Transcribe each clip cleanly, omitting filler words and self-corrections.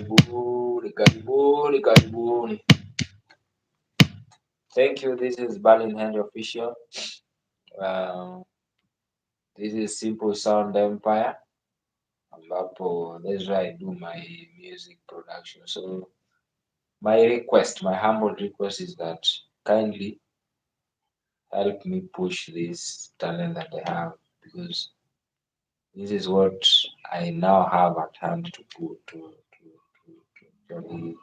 karibuni, karibuni, karibuni. Thank you. This is Berlin Hand Official. Uh, this is Simple Sound Empire, ambapo that's where I do my music production. So my humble request is that kindly help me push this talent that I have because this is what I now have at hand to put to actually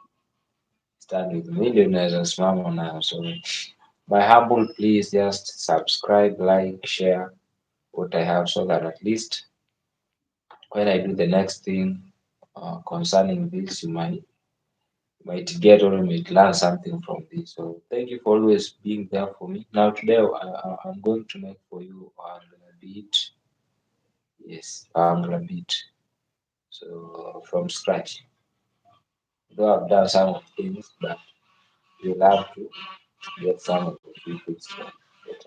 stand with millionaires and small now. So my humble please just subscribe, like, share what I have so that at least when I do the next thing concerning this, you might get or you might learn something from this. So thank you for always being there for me. Now today I'm going to make for you Ohangla beat. Yes, Ohangla beat. So from scratch. Though I've done some of things, but you'll have to get some of the few things from it.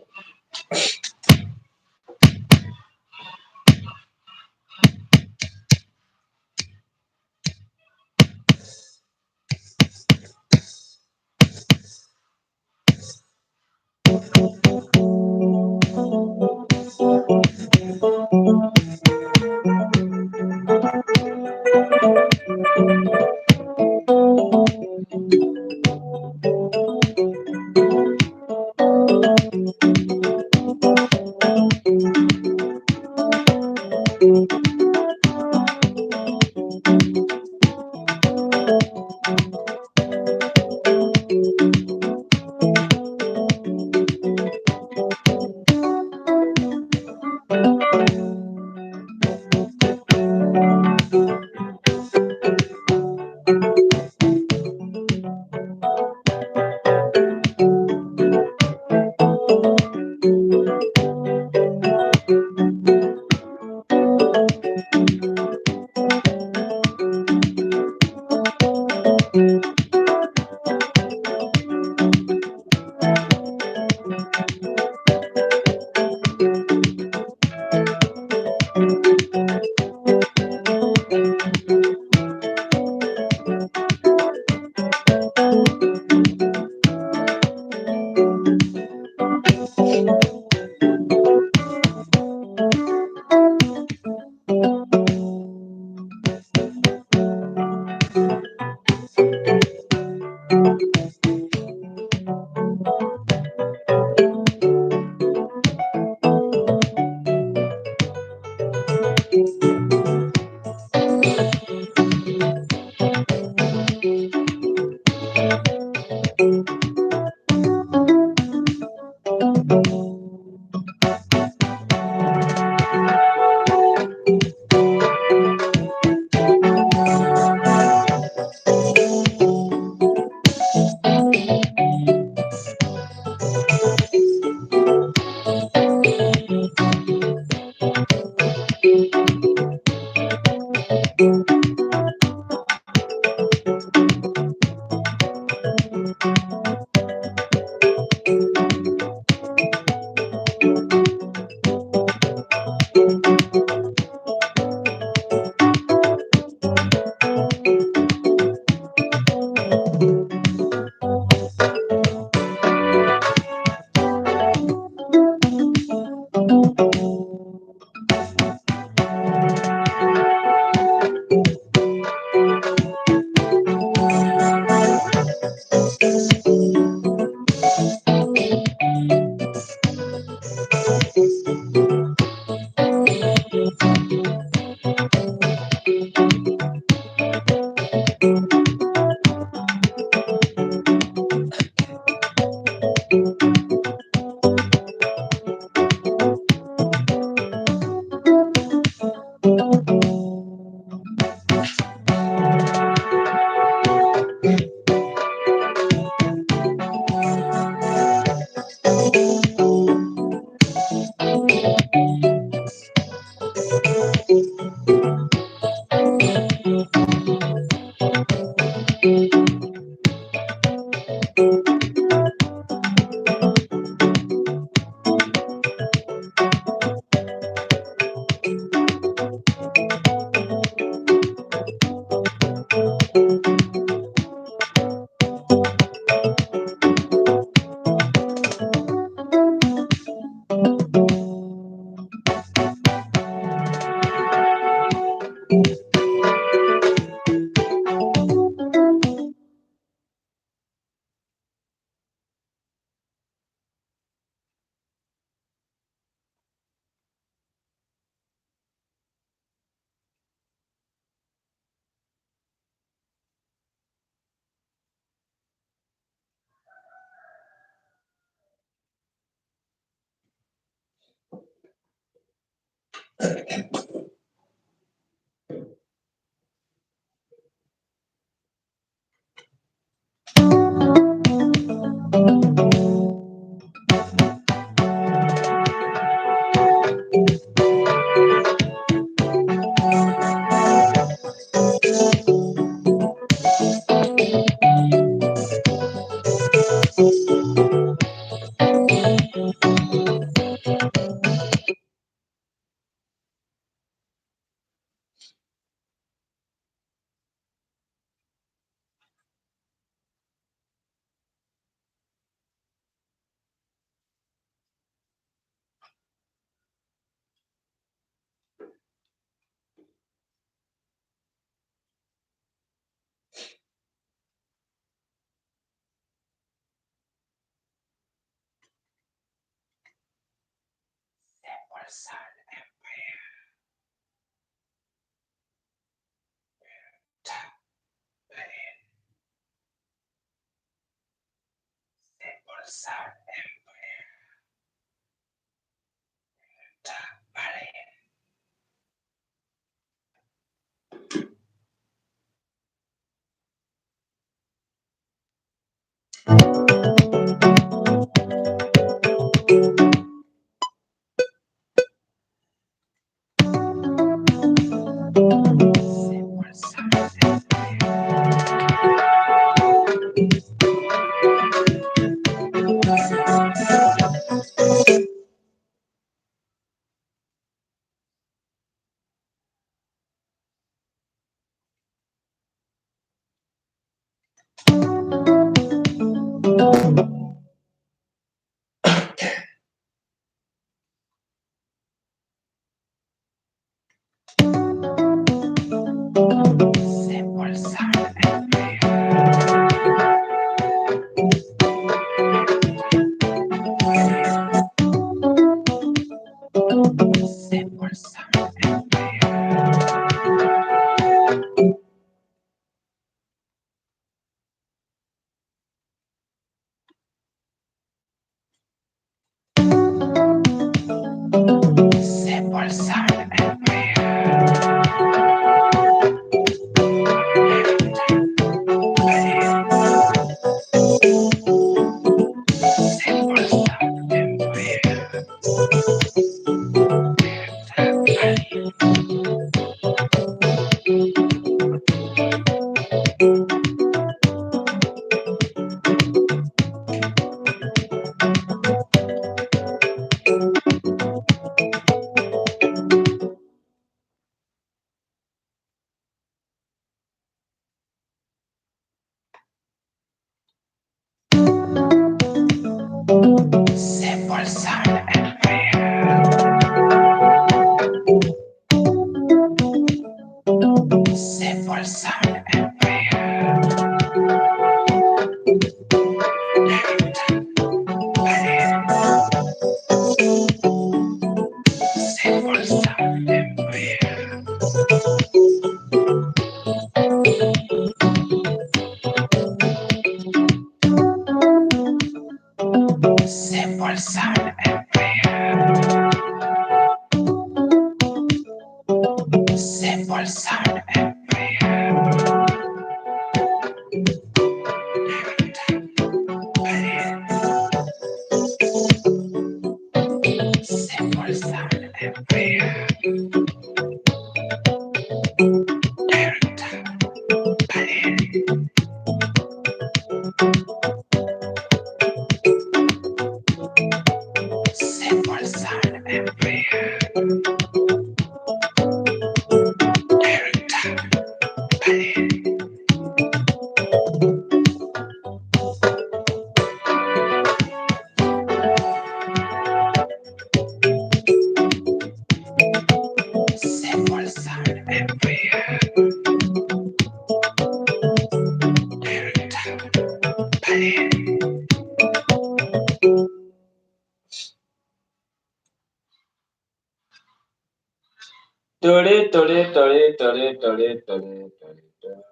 Tore, tore, tore, tore, tore, tore, tore, tore.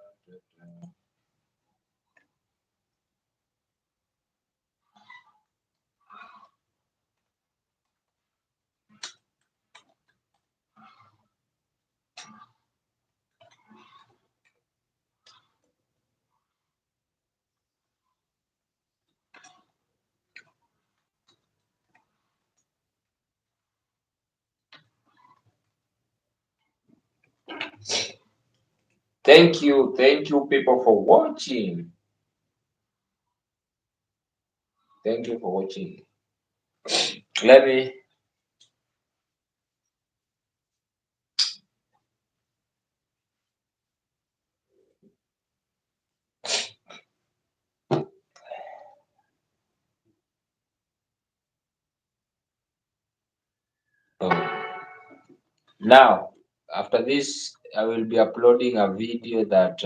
Thank you, people, for watching. Thank you for watching. Let me. Oh. Now, after this, I will be uploading a video that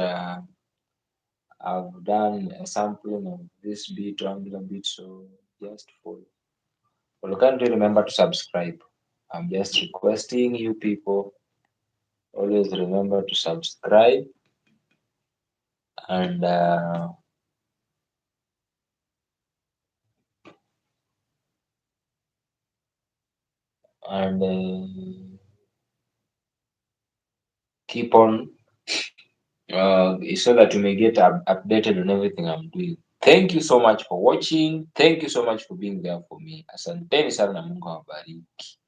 I've done a sampling of this beat, Ohangla beat. So just follow. Kindly remember to subscribe. I'm just requesting you people always remember to subscribe and and keep on so that you may get updated on everything I'm doing. Thank you so much for watching. Thank you so much for being there for me. Asanteni sana na Mungu awabariki.